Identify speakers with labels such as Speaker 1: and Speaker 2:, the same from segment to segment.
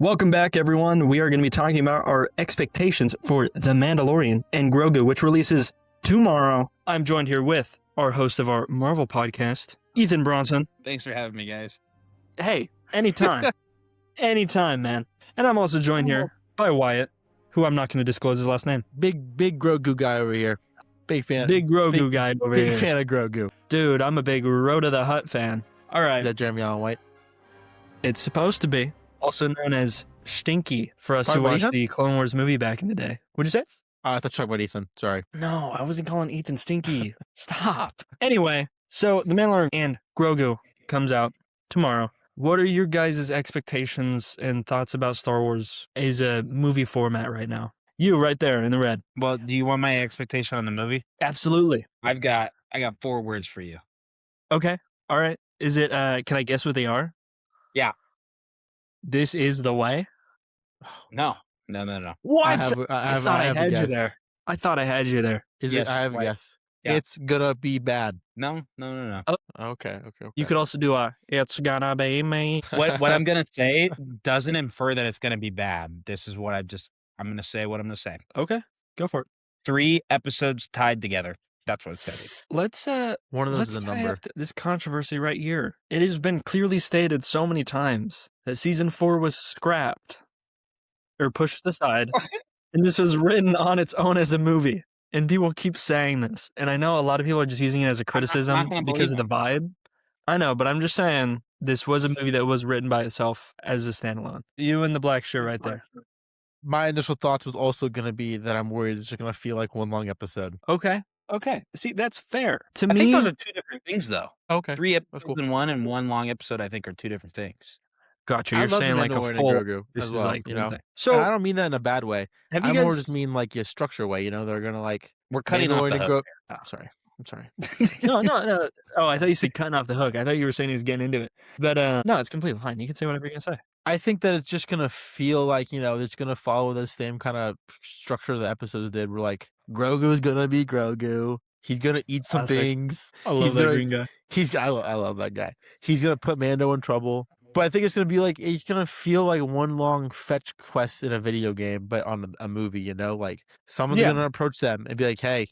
Speaker 1: Welcome back, everyone. We are going to be talking about our expectations for The Mandalorian and Grogu, which releases tomorrow. I'm joined here with our host of our Marvel podcast, Ethan Bronson.
Speaker 2: Thanks for having me, guys.
Speaker 1: Hey, anytime. Anytime, man. And I'm also joined here by Wyatt, who I'm not going to disclose his last name.
Speaker 3: Big Grogu guy over here. Big fan.
Speaker 1: Big Grogu guy over here.
Speaker 3: Big fan of Grogu.
Speaker 1: Dude, I'm a big Road to the Hut fan. All right.
Speaker 3: Is that Jeremy Allen White?
Speaker 1: It's supposed to be. Also known as Stinky for us
Speaker 3: Talking
Speaker 1: who
Speaker 3: about
Speaker 1: watched
Speaker 3: Ethan?
Speaker 1: the Clone Wars movie back in the day. What'd you say?
Speaker 3: I thought you were talking about Ethan. Sorry.
Speaker 1: No, I wasn't calling Ethan Stinky. Stop. Anyway, so The Mandalorian and Grogu comes out tomorrow. What are your guys' expectations and thoughts about Star Wars as a movie format right now? You right there in the red.
Speaker 2: Well, do you want my expectation on the movie?
Speaker 1: Absolutely.
Speaker 2: I got 4 words for you.
Speaker 1: Okay. All right. Is it, can I guess what they are?
Speaker 2: Yeah.
Speaker 1: This is the way?
Speaker 2: No.
Speaker 1: What?
Speaker 3: I thought
Speaker 1: I had you there. I thought I had you there.
Speaker 3: Is
Speaker 2: Yes,
Speaker 3: it? I have a
Speaker 2: White.
Speaker 3: guess.
Speaker 2: Yeah.
Speaker 3: It's gonna be bad.
Speaker 2: No.
Speaker 3: Okay.
Speaker 1: You could also do it's gonna be me.
Speaker 2: What I'm gonna say doesn't infer that it's gonna be bad. This is what I'm gonna say what I'm gonna say.
Speaker 1: Okay. Go for it.
Speaker 2: 3 episodes tied together. That's what it's gonna be.
Speaker 1: Let's
Speaker 3: One of those
Speaker 1: let's
Speaker 3: is a
Speaker 1: tie
Speaker 3: number.
Speaker 1: up this controversy right here. It has been clearly stated so many times that season 4 was scrapped or pushed aside, and this was written on its own as a movie. And people keep saying this, and I know a lot of people are just using it as a criticism
Speaker 2: gonna
Speaker 1: because of
Speaker 2: believe
Speaker 1: the vibe. I know, but I'm just saying this was a movie that was written by itself as a standalone. You in the black shirt right there.
Speaker 3: My initial thoughts was also gonna be that I'm worried it's just gonna feel like one long episode.
Speaker 1: Okay. See, that's fair. To
Speaker 2: I
Speaker 1: me,
Speaker 2: think those are 2 different things, though.
Speaker 3: Okay.
Speaker 2: 3 episodes
Speaker 3: cool.
Speaker 2: in one and 1 long episode, I think, are 2 different things.
Speaker 1: gotcha.
Speaker 3: I
Speaker 1: You're
Speaker 3: love
Speaker 1: saying
Speaker 3: The
Speaker 1: like a
Speaker 3: Mandalorian and
Speaker 1: full.
Speaker 3: Grogu
Speaker 1: This
Speaker 3: as
Speaker 1: is
Speaker 3: well,
Speaker 1: like
Speaker 3: you
Speaker 1: one
Speaker 3: know.
Speaker 1: thing.
Speaker 3: And
Speaker 1: So
Speaker 3: I don't mean that in a bad way.
Speaker 1: have you
Speaker 3: I
Speaker 1: guys?
Speaker 3: more just mean like your structure way. You know, they're gonna like
Speaker 2: We're cutting off the
Speaker 3: Mandalorian and
Speaker 2: hook.
Speaker 3: Grogu. I'm sorry.
Speaker 1: No. Oh, I thought you said cutting off the hook. I thought you were saying he was getting into it. But no, it's completely fine. You can say whatever you're gonna say.
Speaker 3: I think that it's just gonna feel like, you know, it's gonna follow the same kind of structure the episodes did. Where like Grogu's gonna be Grogu. He's gonna eat some
Speaker 1: Classic.
Speaker 3: things.
Speaker 1: I love
Speaker 3: He's
Speaker 1: that
Speaker 3: gonna-
Speaker 1: green guy.
Speaker 3: I love that guy. He's gonna put Mando in trouble. But I think it's gonna be like it's gonna feel like one long fetch quest in a video game, but on a movie. You know, like someone's
Speaker 1: Yeah.
Speaker 3: gonna approach them and be like, "Hey,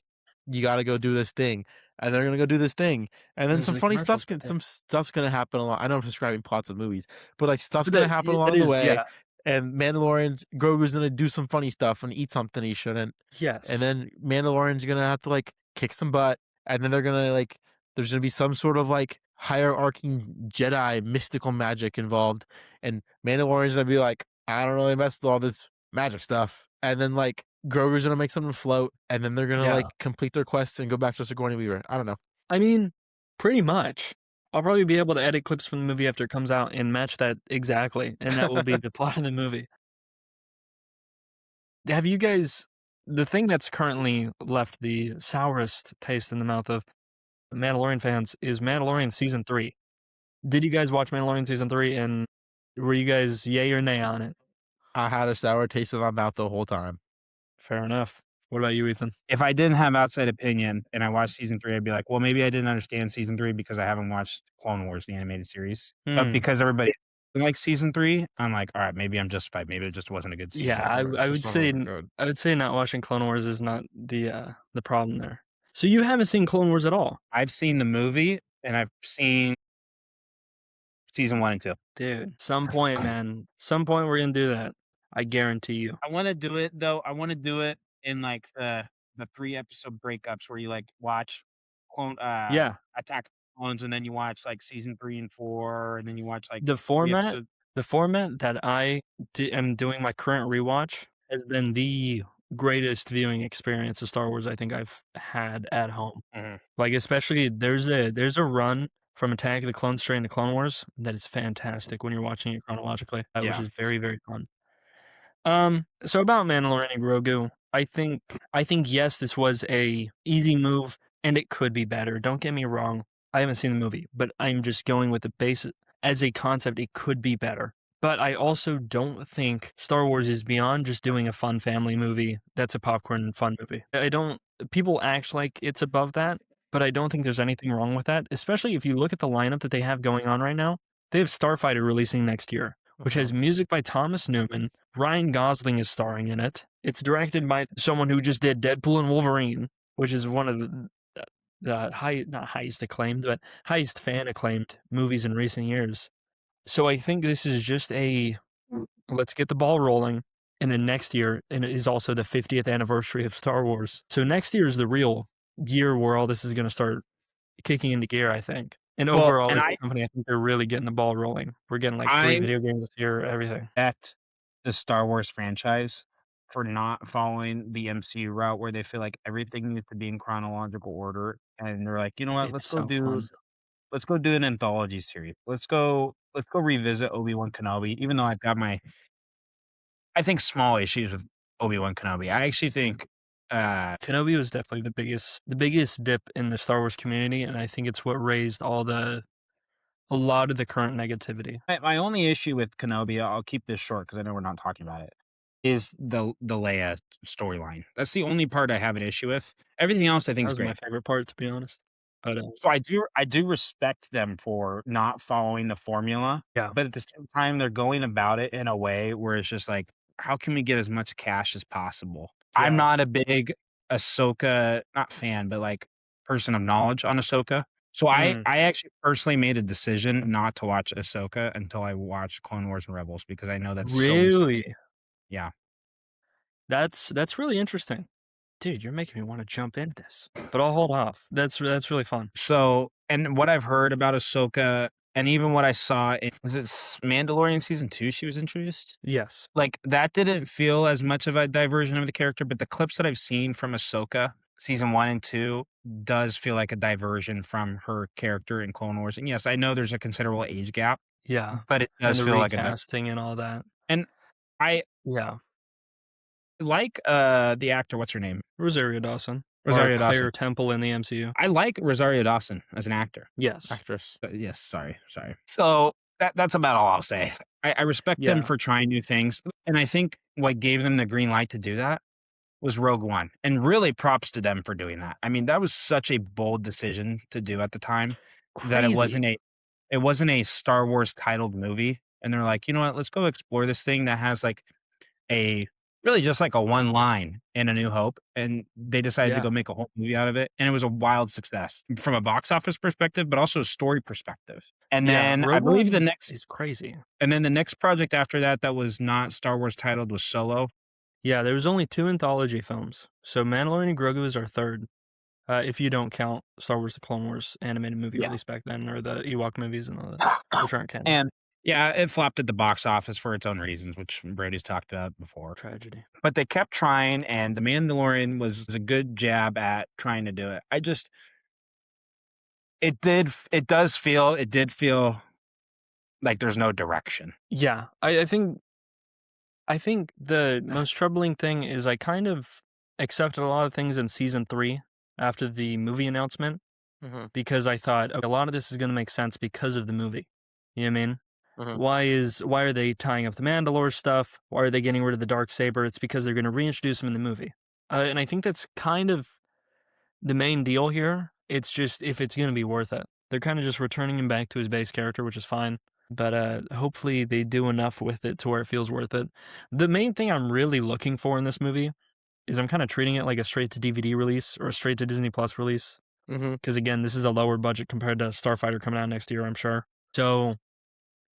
Speaker 3: you gotta go do this thing," and they're gonna go do this thing, and then
Speaker 1: There's
Speaker 3: some
Speaker 1: the
Speaker 3: funny
Speaker 1: commercials
Speaker 3: stuff's
Speaker 1: right there.
Speaker 3: some stuff's gonna happen along. I know I'm describing plots of movies, but like stuff's
Speaker 1: But
Speaker 3: gonna
Speaker 1: that-
Speaker 3: happen
Speaker 1: that
Speaker 3: along
Speaker 1: is-
Speaker 3: the way.
Speaker 1: yeah.
Speaker 3: And Grogu's gonna do some funny stuff and eat something he shouldn't,
Speaker 1: Yes.
Speaker 3: and then Mandalorian's gonna have to like kick some butt, and then they're gonna like there's gonna be some sort of like hierarching Jedi mystical magic involved, and Mandalorian's gonna be like, I don't really mess with all this magic stuff, and then like Grogu's gonna make something float, and then they're gonna
Speaker 1: Yeah.
Speaker 3: like complete their quest and go back to Sigourney Weaver. I don't know.
Speaker 1: I mean, pretty much. I'll probably be able to edit clips from the movie after it comes out and match that exactly, and that will be the plot of the movie. Have you guys? The thing that's currently left the sourest taste in the mouth of Mandalorian fans is Mandalorian season 3. Did you guys watch Mandalorian season 3, and were you guys yay or nay on it?
Speaker 3: I had a sour taste in my mouth the whole time.
Speaker 1: Fair enough. What about you, Ethan?
Speaker 2: If I didn't have outside opinion and I watched season 3, I'd be like, well, maybe I didn't understand season 3 because I haven't watched Clone Wars, the animated series. But
Speaker 1: Hmm.
Speaker 2: because everybody likes season 3, I'm like, all right, maybe I'm justified. Maybe it just wasn't a good season.
Speaker 1: Yeah, I would
Speaker 3: Just
Speaker 1: say
Speaker 3: not good.
Speaker 1: I would say not watching Clone Wars is not the problem there. So you haven't seen Clone Wars at all,
Speaker 2: I've seen the movie and I've seen season 1 and 2.
Speaker 1: dude. Some point, man. Some point we're gonna do that. I guarantee you.
Speaker 2: I want to do it though. I want to do it in like the 3 episode breakups where you like watch
Speaker 1: Yeah,
Speaker 2: Attack of the Clones and then you watch like season 3 and 4 and then you watch like
Speaker 1: the
Speaker 2: 3
Speaker 1: format
Speaker 2: episodes.
Speaker 1: the format that I am doing my current rewatch has been the greatest viewing experience of Star Wars I think I've had at home.
Speaker 2: Mhm.
Speaker 1: Like especially there's a run from Attack of the Clones straight into Clone Wars that is fantastic when you're watching it chronologically, which
Speaker 2: Yeah.
Speaker 1: is very, very fun. So about Mandalorian and Grogu, I think yes, this was a easy move, and it could be better. Don't get me wrong. I haven't seen the movie, but I'm just going with the basic as a concept. It could be better, but I also don't think Star Wars is beyond just doing a fun family movie. That's a popcorn fun movie. I don't. People act like it's above that, but I don't think there's anything wrong with that. Especially if you look at the lineup that they have going on right now. They have Starfighter releasing next year, which has music by Thomas Newman. Ryan Gosling is starring in it. It's directed by someone who just did Deadpool and Wolverine, which is one of the not highest acclaimed, but highest fan acclaimed movies in recent years. So I think this is just let's get the ball rolling. And then next year, and it is also the 50th anniversary of Star Wars. So next year is the real year where all this is going to start kicking into gear, I think. And overall, as a company, I think they're really getting the ball rolling. We're getting like 3 video games this year, everything.
Speaker 2: Respect the Star Wars franchise for not following the MCU route where they feel like everything needs to be in chronological order. And they're like, you know what, let's go do an anthology series. Let's go revisit Obi-Wan Kenobi, even though I've got I think small issues with Obi-Wan Kenobi. I actually think
Speaker 1: Kenobi was definitely the biggest dip in the Star Wars community, and I think it's what raised a lot of the current negativity.
Speaker 2: my only issue with Kenobi, I'll keep this short because I know we're not talking about it, is the Leia storyline. That's the only part I have an issue with. Everything else I think is great.
Speaker 1: That was my favorite part, to be honest. But
Speaker 2: so I do respect them for not following the formula.
Speaker 1: Yeah.
Speaker 2: But at the same time, they're going about it in a way where it's just like, how can we get as much cash as possible? Yeah. I'm not a big Ahsoka, not fan, but like person of knowledge on Ahsoka. So I actually personally made a decision not to watch Ahsoka until I watched Clone Wars and Rebels because I know that's
Speaker 1: really,
Speaker 2: yeah.
Speaker 1: That's really interesting. Dude, you're making me want to jump into this, but I'll hold off. That's really fun.
Speaker 2: So, and what I've heard about Ahsoka, and even what I saw, was it Mandalorian season 2? She was introduced.
Speaker 1: Yes,
Speaker 2: like that didn't feel as much of a diversion of the character, but the clips that I've seen from Ahsoka season 1 and 2 does feel like a diversion from her character in Clone Wars. And yes, I know there's a considerable age gap.
Speaker 1: Yeah,
Speaker 2: but it does feel like a
Speaker 1: casting and all that.
Speaker 2: And like the actor, what's her name?
Speaker 1: Rosario Dawson.
Speaker 2: Rosario Dawson.
Speaker 1: Claire Temple in the MCU.
Speaker 2: I like Rosario Dawson as an actor.
Speaker 1: Yes.
Speaker 3: Actress.
Speaker 2: Yes, sorry. So that's about all I'll say. I respect them for trying new things. And I think what gave them the green light to do that was Rogue One. And really props to them for doing that. I mean, that was such a bold decision to do at the time. Crazy. That it wasn't a Star Wars titled movie. And they're like, you know what, let's go explore this thing that has like really just like a one line in A New Hope, and they decided to go make a whole movie out of it, and it was a wild success from a box office perspective, but also a story perspective. And then I believe the next
Speaker 1: is crazy.
Speaker 2: And then the next project after that was not Star Wars titled was Solo.
Speaker 1: Yeah, there was only 2 anthology films. So Mandalorian and Grogu is our third, if you don't count Star Wars: The Clone Wars animated movie released back then, or the Ewok movies and all that, which aren't canon.
Speaker 2: And yeah, it flopped at the box office for its own reasons, which Brady's talked about before.
Speaker 1: Tragedy. But
Speaker 2: they kept trying, and The Mandalorian was a good jab at trying to do it. It did feel like there's no direction.
Speaker 1: Yeah, I think the most troubling thing is I kind of accepted a lot of things in season 3 after the movie announcement because I thought, okay, a lot of this is going to make sense because of the movie. You know what I mean? Why are they tying up the Mandalore stuff? Why are they getting rid of the Darksaber? It's because they're going to reintroduce him in the movie. And I think that's kind of the main deal here. It's just if it's going to be worth it. They're kind of just returning him back to his base character, which is fine. But hopefully they do enough with it to where it feels worth it. The main thing I'm really looking for in this movie is I'm kind of treating it like a straight-to-DVD release or a straight-to-Disney Plus release. Because, again, this is a lower budget compared to Starfighter coming out next year, I'm sure. So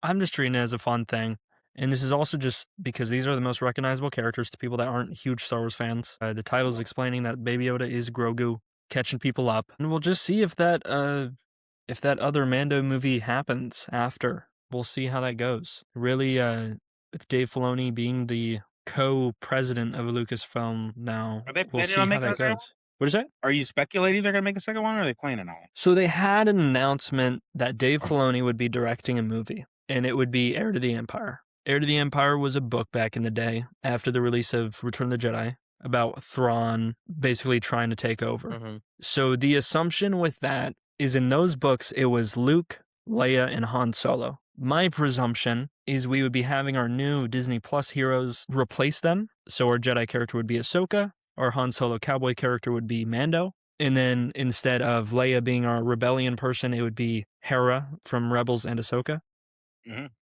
Speaker 1: I'm just treating it as a fun thing. And this is also just because these are the most recognizable characters to people that aren't huge Star Wars fans. The title's explaining that Baby Yoda is Grogu catching people up. And we'll just see if that other Mando movie happens after. We'll see how that goes. Really, with Dave Filoni being the co-president of Lucasfilm now, we'll see how that goes. What is that?
Speaker 2: Are you speculating they're going to make a second one, or are they planning on it?
Speaker 1: So they had an announcement that Dave Filoni would be directing a movie, and it would be Heir to the Empire. Heir to the Empire was a book back in the day, after the release of Return of the Jedi, about Thrawn basically trying to take over. So the assumption with that is in those books, it was Luke, Leia, and Han Solo. My presumption is we would be having our new Disney Plus heroes replace them. So our Jedi character would be Ahsoka. Our Han Solo cowboy character would be Mando. And then instead of Leia being our rebellion person, it would be Hera from Rebels and Ahsoka.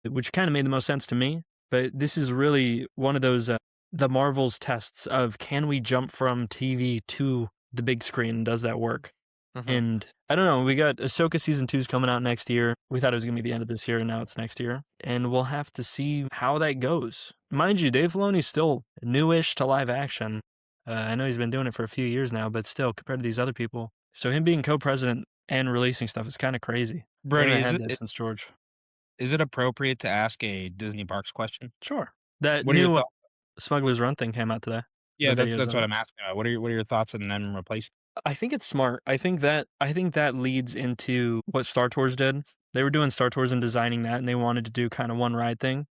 Speaker 1: which kind of made the most sense to me. But this is really one of those the Marvel's tests of, can we jump from TV to the big screen? Does that work? And I don't know, we got Ahsoka Season 2's coming out next year. We thought it was going to be the end of this year, and now it's next year. And we'll have to see how that goes. Mind you, Dave Filoni's still newish to live action. I know he's been doing it for a few years now, but still, compared to these other people. So him being co-president and releasing stuff is kind of crazy.
Speaker 2: Brody,
Speaker 1: I haven't had this since George.
Speaker 2: Is it appropriate to ask a Disney Parks question?
Speaker 1: Sure. That
Speaker 2: What are your
Speaker 1: new
Speaker 2: thoughts?
Speaker 1: Smuggler's Run thing came out today.
Speaker 2: Yeah,
Speaker 1: The
Speaker 2: that's
Speaker 1: videos
Speaker 2: what
Speaker 1: on
Speaker 2: I'm asking about. What are your thoughts on them replacing?
Speaker 1: I think it's smart. I think that leads into what Star Tours did. They were doing Star Tours and designing that, and they wanted to do kind of one ride thing.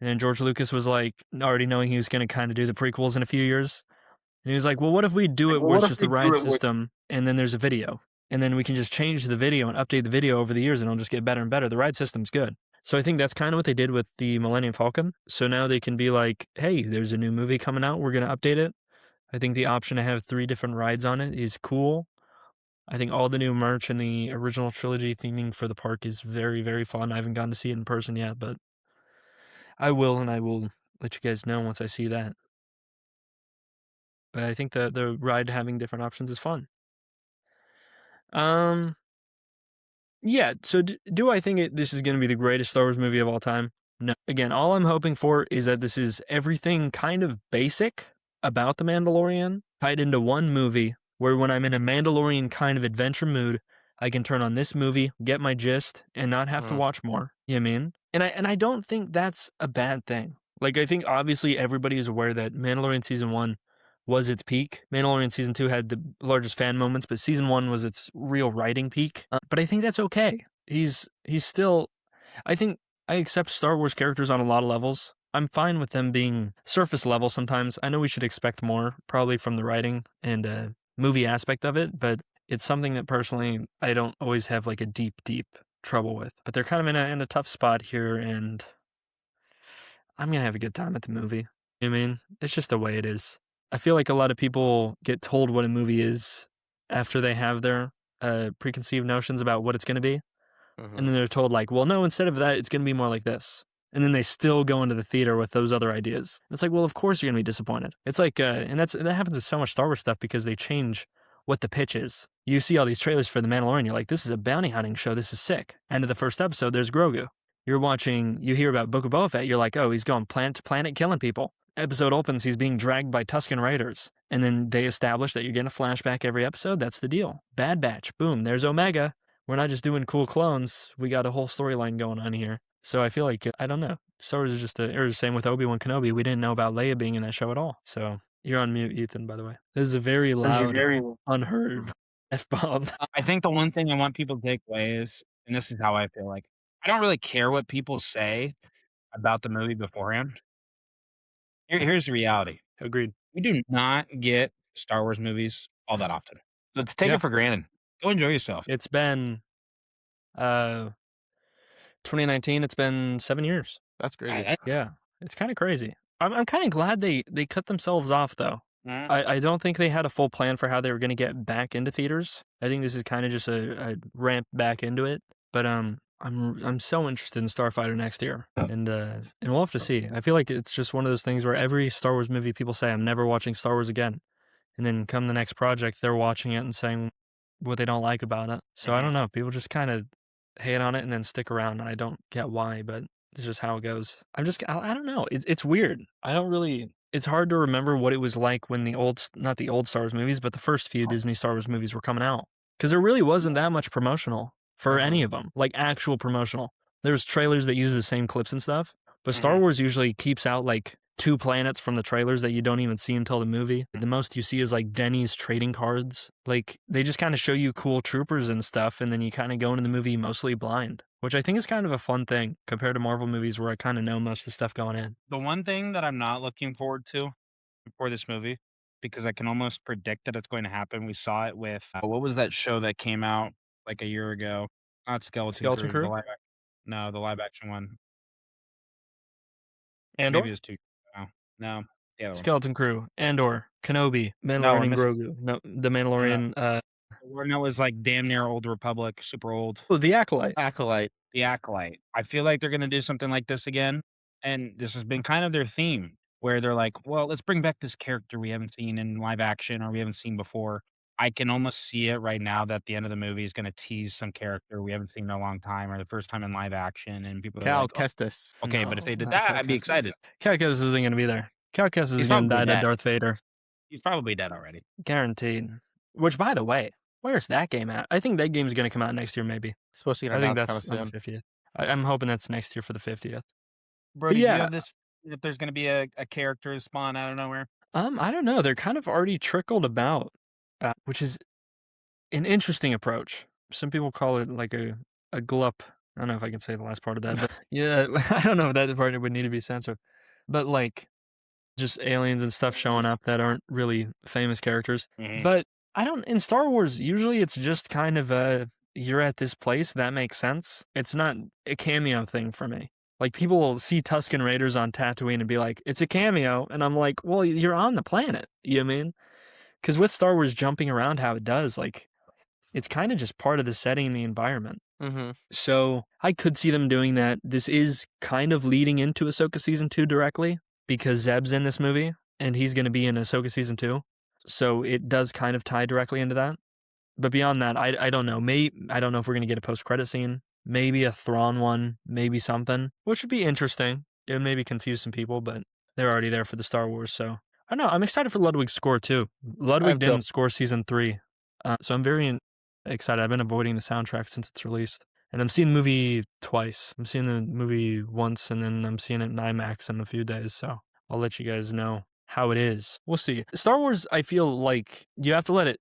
Speaker 1: And then George Lucas was like, already knowing he was going to kind of do the prequels in a few years. And he was like, well, what if we do it where it's just the ride system and then there's a video? And then we can just change the video and update the video over the years and it'll just get better and better. The ride system's good. So I think that's kind of what they did with the Millennium Falcon. So now they can be like, hey, there's a new movie coming out. We're going to update it. I think the option to have 3 different rides on it is cool. I think all the new merch and the original trilogy theming for the park is very, very fun. I haven't gotten to see it in person yet, but I will, and I will let you guys know once I see that. But I think the ride having different options is fun. Yeah, so do I think this is going to be the greatest Star Wars movie of all time? No. Again, all I'm hoping for is that this is everything kind of basic about The Mandalorian tied into one movie where when I'm in a Mandalorian kind of adventure mood, I can turn on this movie, get my gist, and not have to watch more. You know what I mean? And I don't think that's a bad thing. Like, I think obviously everybody is aware that Mandalorian Season 1 was its peak. Mandalorian Season 2 had the largest fan moments, but Season 1 was its real writing peak. But I think that's okay. He's still... I think I accept Star Wars characters on a lot of levels. I'm fine with them being surface level sometimes. I know we should expect more, probably from the writing and movie aspect of it, but it's something that personally I don't always have like a deep trouble with. But they're kind of in a tough spot here, and I'm going to have a good time at the movie. You know what I mean? It's just the way it is. I feel like a lot of people get told what a movie is after they have their preconceived notions about what it's going to be. And then they're told like, well, no, instead of that, it's going to be more like this. And then they still go into the theater with those other ideas. And it's like, well, of course you're going to be disappointed. It's like, and that happens with so much Star Wars stuff because they change what the pitch is. You see all these trailers for The Mandalorian, you're like, this is a bounty hunting show, this is sick. End of the first episode, there's Grogu. You hear about Book of Boba Fett, you're like, oh, he's going planet to planet killing people. Episode opens, he's being dragged by Tusken Raiders. And then they establish that you're getting a flashback every episode, that's the deal. Bad Batch, boom, there's Omega. We're not just doing cool clones, we got a whole storyline going on here. So I feel like, I don't know, Star Wars is just it was the same with Obi-Wan Kenobi, we didn't know about Leia being in that show at all. So, you're on mute, Ethan, by the way. This is a very loud, unheard F-bomb.
Speaker 2: I think the one thing I want people to take away is, and this is how I feel like, I don't really care what people say about the movie beforehand. Here's the reality.
Speaker 1: Agreed.
Speaker 2: We do not get Star Wars movies all that often. Let's take it for granted. Go enjoy yourself.
Speaker 1: It's been 2019, it's been 7 years.
Speaker 3: That's crazy.
Speaker 1: Yeah, it's kind of crazy. I'm kind of glad they cut themselves off, though. I don't think they had a full plan for how they were going to get back into theaters. I think this is kind of just a ramp back into it. But I'm so interested in Starfighter next year, and we'll have to see. I feel like it's just one of those things where every Star Wars movie people say, I'm never watching Star Wars again. And then come the next project, they're watching it and saying what they don't like about it. So I don't know. People just kind of hate on it and then stick around, and I don't get why, but it's just how it goes. I don't know. It's weird. It's hard to remember what it was like when not the old Star Wars movies, but the first few Disney Star Wars movies were coming out. Because there really wasn't that much promotional for any of them, like actual promotional. There's trailers that use the same clips and stuff, but Star Wars usually keeps out like 2 planets from the trailers that you don't even see until the movie. The most you see is like Denny's trading cards. Like they just kind of show you cool troopers and stuff, and then you kind of go into the movie mostly blind, which I think is kind of a fun thing compared to Marvel movies where I kind of know most of the stuff going in.
Speaker 2: The one thing that I'm not looking forward to for this movie, because I can almost predict that it's going to happen. We saw it with, what was that show that came out like a year ago? Not Skeleton Crew. The live action one.
Speaker 1: Andor?
Speaker 2: Maybe it was 2 years ago. No. The other
Speaker 1: Skeleton Crew, Andor, Kenobi, Mandalorian and Grogu. No, the Mandalorian
Speaker 2: One that was like damn near Old Republic, super old.
Speaker 1: Oh, The Acolyte.
Speaker 2: The Acolyte. I feel like they're gonna do something like this again, and this has been kind of their theme, where they're like, "Well, let's bring back this character we haven't seen in live action or we haven't seen before." I can almost see it right now that the end of the movie is gonna tease some character we haven't seen in a long time or the first time in live action, and people are
Speaker 3: Cal
Speaker 2: like, "Oh,
Speaker 3: Kestis.
Speaker 2: okay," but if they
Speaker 1: No,
Speaker 2: did
Speaker 1: not
Speaker 2: that,
Speaker 1: Cal
Speaker 2: I'd be
Speaker 1: Kestis.
Speaker 2: excited.
Speaker 1: Cal Kestis isn't going to be there. Cal Kestis is
Speaker 2: He's
Speaker 1: going to
Speaker 2: probably
Speaker 1: die to
Speaker 2: dead.
Speaker 1: Darth Vader.
Speaker 2: He's probably dead already.
Speaker 1: Guaranteed. Which, by the way, where's that game at? I think that game's going to come out next year, maybe.
Speaker 3: Supposed to get
Speaker 1: I think
Speaker 3: announced kind
Speaker 1: that's
Speaker 3: of
Speaker 1: on
Speaker 3: soon.
Speaker 1: the 50th. I'm hoping that's next year for the 50th.
Speaker 2: Brody,
Speaker 1: yeah.
Speaker 2: do you have this? If there's gonna be a character spawn out of nowhere?
Speaker 1: I don't know. They're kind of already trickled about, which is an interesting approach. Some people call it like a glup. I don't know if I can say the last part of that, but yeah, I don't know if that part would need to be censored. But like, just aliens and stuff showing up that aren't really famous characters.
Speaker 2: Mhm.
Speaker 1: But in Star Wars, usually it's just kind of you're at this place, that makes sense. It's not a cameo thing for me. Like, people will see Tusken Raiders on Tatooine and be like, it's a cameo. And I'm like, well, you're on the planet. You know what I mean? Because with Star Wars jumping around how it does, like, it's kind of just part of the setting and the environment.
Speaker 3: Mm-hmm.
Speaker 1: So I could see them doing that. This is kind of leading into Ahsoka Season 2 directly, because Zeb's in this movie, and he's going to be in Ahsoka Season 2. So it does kind of tie directly into that. But beyond that, I don't know. I don't know if we're going to get a post-credit scene. Maybe a Thrawn one, maybe something, which would be interesting. It would maybe confuse some people, but they're already there for the Star Wars, so I don't know. I'm excited for Ludwig's score, too. Ludwig didn't score Season 3, so I'm very excited. I've been avoiding the soundtrack since it's released. And I'm seeing the movie twice. I'm seeing the movie once, and then I'm seeing it in IMAX in a few days, so I'll let you guys know how it is. We'll see. Star Wars, I feel like you have to let it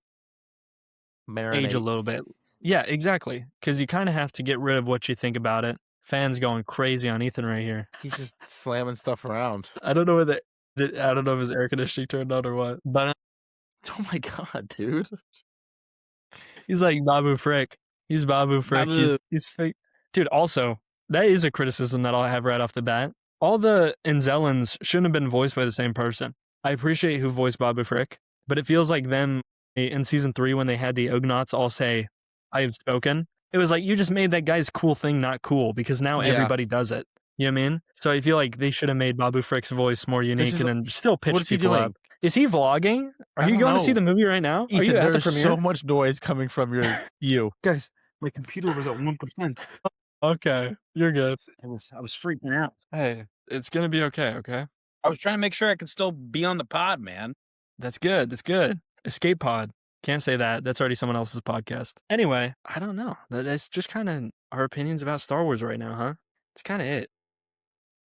Speaker 1: age a little bit. Yeah, exactly. Because you kind of have to get rid of what you think about it. Fans going crazy on Ethan right here.
Speaker 3: He's just slamming stuff around.
Speaker 1: I don't know I don't know if his air conditioning turned on or what. But
Speaker 3: oh my god, dude.
Speaker 1: He's like Babu Frick. He's Babu Frick. He's fake. Dude, also, that is a criticism that I'll have right off the bat. All the Anzellans shouldn't have been voiced by the same person. I appreciate who voiced Babu Frick, but it feels like them in Season 3 when they had the Ugnaughts all say, I have spoken. It was like, you just made that guy's cool thing not cool, because now everybody does it. You know what I mean? So I feel like they should have made Babu Frick's voice more unique and then still pitch people up. Is he vlogging? Are you going to see the movie right now?
Speaker 3: Ethan,
Speaker 1: are you at the premiere?
Speaker 3: There's so much noise coming from you.
Speaker 2: Guys, my computer was at 1%.
Speaker 1: Okay, you're good.
Speaker 2: I was freaking out.
Speaker 1: Hey, it's going to be okay, okay?
Speaker 2: I was trying to make sure I could still be on the pod, man.
Speaker 1: That's good. That's good. Escape pod. Can't say that. That's already someone else's podcast. Anyway, I don't know. That's just kind of our opinions about Star Wars right now, huh? It's kind of it.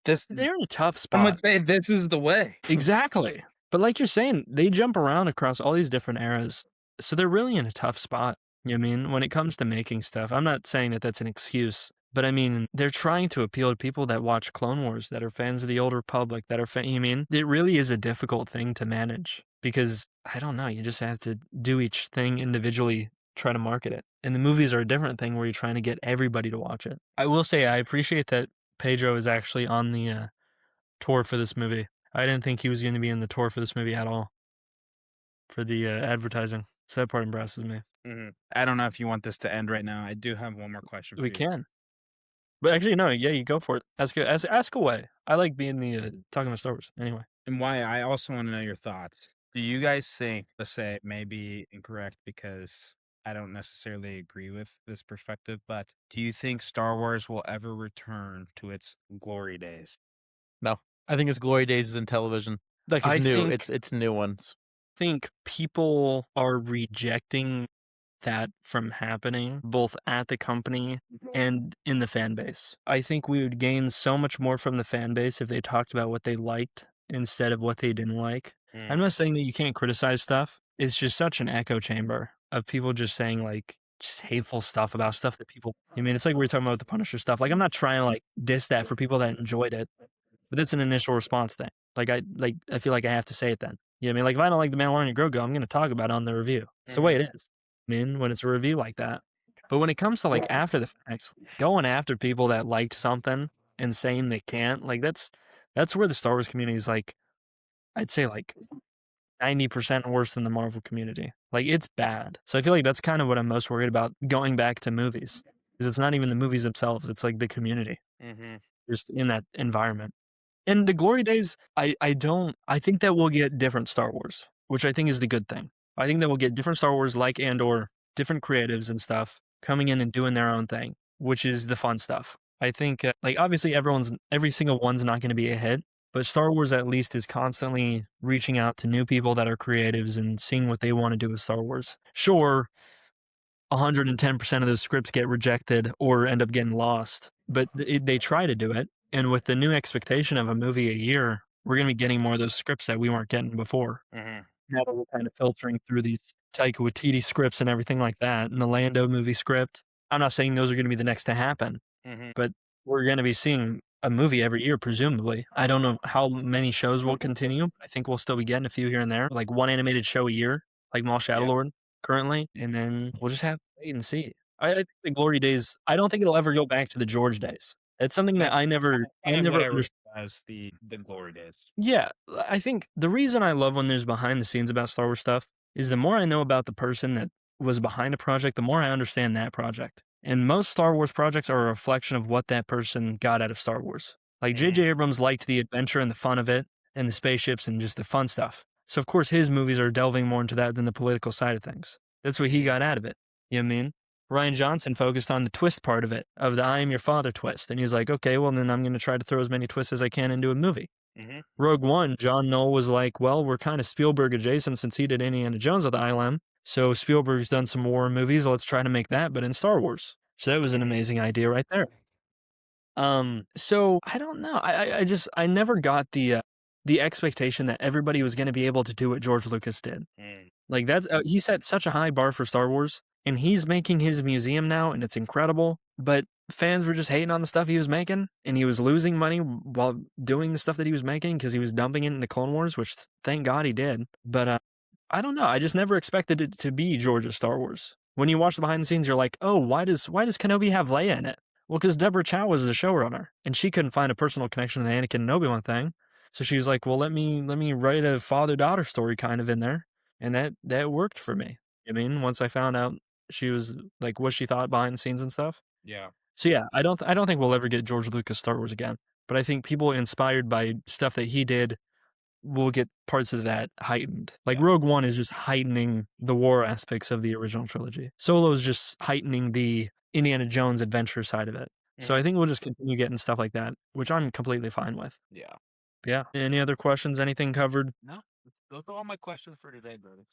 Speaker 1: They're in a tough spot.
Speaker 2: I would say this is the way.
Speaker 1: Exactly. But like you're saying, they jump around across all these different eras. So they're really in a tough spot. You know what I mean? When it comes to making stuff, I'm not saying that that's an excuse. But I mean, they're trying to appeal to people that watch Clone Wars, that are fans of the Old Republic, that are, you mean? It really is a difficult thing to manage because, I don't know, you just have to do each thing individually, try to market it. And the movies are a different thing where you're trying to get everybody to watch it. I will say, I appreciate that Pedro is actually on the tour for this movie. I didn't think he was going to be in the tour for this movie at all, for the advertising. So that part impresses me.
Speaker 2: Mm-hmm. I don't know if you want this to end right now. I do have one more question for
Speaker 1: We
Speaker 2: you.
Speaker 1: can. But actually, no, yeah, you go for it. Ask away. I like being the talking about Star Wars anyway.
Speaker 2: And why I also want to know your thoughts. Do you guys think, let's say it may be incorrect because I don't necessarily agree with this perspective, but do you think Star Wars will ever return to its glory days?
Speaker 3: No. I think its glory days is in television. Like it's new. It's new ones.
Speaker 1: I think people are rejecting that from happening both at the company and in the fan base. I think we would gain so much more from the fan base if they talked about what they liked instead of what they didn't like. I'm not saying that you can't criticize stuff. It's just such an echo chamber of people just saying like just hateful stuff about stuff that people, I mean, it's like we were talking about the Punisher stuff. Like I'm not trying to like diss that for people that enjoyed it, but that's an initial response thing. I feel like I have to say it then. You know what I mean? Like if I don't like the Mandalorian and Grogu, I'm going to talk about it on the review. It's the way it is. When it's a review like that. But when it comes to like after the fact, going after people that liked something and saying they can't, like that's where the Star Wars community is like, I'd say like 90% worse than the Marvel community. Like, it's bad. So I feel like that's kind of what I'm most worried about going back to movies. Because it's not even the movies themselves, it's like the community. Just in that environment. And the glory days, I think that we'll get different Star Wars, which I think is the good thing. I think that we'll get different Star Wars like Andor, different creatives and stuff coming in and doing their own thing, which is the fun stuff. I think, like, obviously every single one's not going to be a hit, but Star Wars at least is constantly reaching out to new people that are creatives and seeing what they want to do with Star Wars. Sure, 110% of those scripts get rejected or end up getting lost, but they try to do it. And with the new expectation of a movie a year, we're going to be getting more of those scripts that we weren't getting before. Now that we're kind of filtering through these Taika Waititi scripts and everything like that, and the Lando movie script. I'm not saying those are going to be the next to happen, but we're going to be seeing a movie every year, presumably. I don't know how many shows will continue. I think we'll still be getting a few here and there, like one animated show a year, like Maul Shadowlord currently, and then we'll just have to wait and see. I think the glory days, I don't think it'll ever go back to the George days. It's something that I never understood.
Speaker 2: As the glory days.
Speaker 1: Yeah, I think the reason I love when there's behind the scenes about Star Wars stuff is the more I know about the person that was behind a project, the more I understand that project. And most Star Wars projects are a reflection of what that person got out of Star Wars. Like J.J. Abrams liked the adventure and the fun of it and the spaceships and just the fun stuff. So of course his movies are delving more into that than the political side of things. That's what he got out of it. You know what I mean? Rian Johnson focused on the twist part of it, of the I am your father twist. And he's like, okay, well, then I'm going to try to throw as many twists as I can into a movie. Rogue One, John Knoll was like, well, we're kind of Spielberg adjacent since he did Indiana Jones with ILM. So Spielberg's done some war movies. Let's try to make that, but in Star Wars. So that was an amazing idea right there. So I don't know. I never got the expectation that everybody was going to be able to do what George Lucas did. Like that's he set such a high bar for Star Wars, and he's making his museum now, and it's incredible. But fans were just hating on the stuff he was making, and he was losing money while doing the stuff that he was making because he was dumping it into Clone Wars, which thank God he did. But I don't know. I just never expected it to be George's Star Wars. When you watch the behind the scenes, you're like, oh, why does Kenobi have Leia in it? Well, because Deborah Chow was the showrunner, and she couldn't find a personal connection to the Anakin and Obi-Wan thing. So she was like, well, let me write a father-daughter story kind of in there. And that worked for me. I mean, once I found out she was like what she thought behind the scenes and stuff.
Speaker 2: Yeah.
Speaker 1: So yeah, I don't think we'll ever get George Lucas Star Wars again. But I think people inspired by stuff that he did will get parts of that heightened. Like Rogue One is just heightening the war aspects of the original trilogy. Solo is just heightening the Indiana Jones adventure side of it. So I think we'll just continue getting stuff like that, which I'm completely fine with. Yeah. Any other questions? Anything covered?
Speaker 3: No. Those are all my questions for today, brother.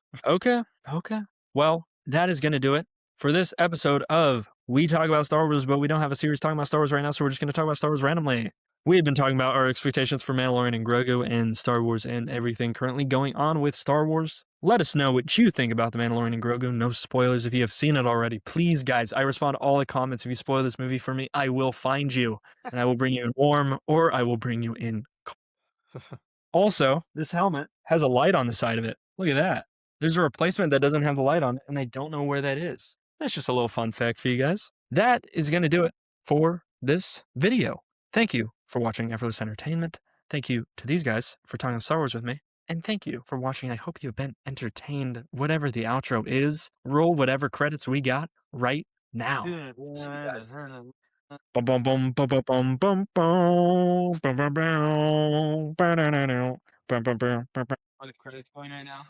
Speaker 1: Okay. Well, that is going to do it for this episode of We Talk About Star Wars, but we don't have a series talking about Star Wars right now, so we're just going to talk about Star Wars randomly. We have been talking about our expectations for Mandalorian and Grogu and Star Wars and everything currently going on with Star Wars. Let us know what you think about The Mandalorian and Grogu. No spoilers if you have seen it already. Please, guys, I respond to all the comments. If you spoil this movie for me, I will find you, and I will bring you in warm, or I will bring you in cold. Also, this helmet has a light on the side of it. Look at that. There's a replacement that doesn't have the light on it, and I don't know where that is. That's just a little fun fact for you guys. That is going to do it for this video. Thank you for watching Effortless Entertainment. Thank you to these guys for talking Star Wars with me. And thank you for watching. I hope you've been entertained. Whatever the outro is, roll whatever credits we got right now. See you guys. Bum bum bum bum bum bum bum bum bum bum bum bum bum bum bum bum bum.
Speaker 2: Are the credits going right now?